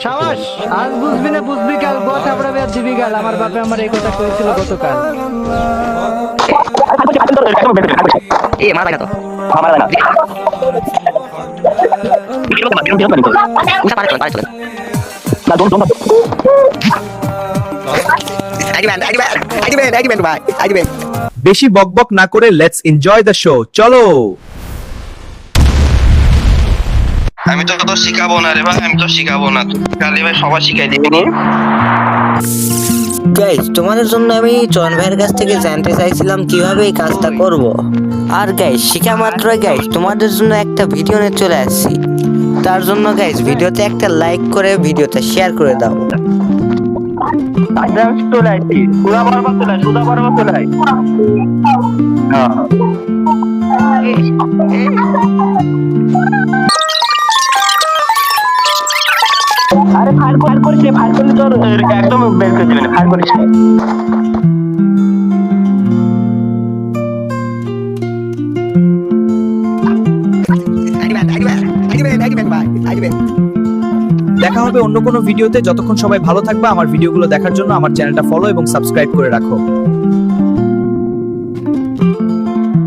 সাবাস, আজ বুঝবি না বুঝবি কাল, গত আমরা বের দিবি কাল। আমার বাপে আমার এই কথা কইছিল গতকাল। এ মারা যায় না তো উঠা পারে চলে না দোন বেশি বকবক না করে লেটস এনজয় দ্য শো, চলো। আমি তো তোর শিখাবো না রে ভাই, আমি তো শিখাবো না, কালি ভাই সবাই শিখাই দিবি নি। গাইস তোমাদের জন্য আমি চয়ন ভাইয়ের কাছ থেকে জানতে চাইছিলাম কিভাবে এই কাজটা করব। আর গাইস শিখা মাত্র গাইস তোমাদের জন্য একটা ভিডিও নিয়ে চলে আসছি। তার জন্য গাইস ভিডিওতে একটা লাইক করে ভিডিওটা শেয়ার করে দাও। চলে আসছি সুদা বরাবর চলে আয়। আরে ফায়ার করিস রে, ফায়ার করলে তোর একদম বের করে দিবেন, ফায়ার করিস রে। দেখা হবে অন্য কোনো ভিডিওতে। যতক্ষণ সবাই ভালো থাকবে, আমার ভিডিওগুলো দেখার জন্য আমার চ্যানেলটা ফলো এবং সাবস্ক্রাইব করে রাখো।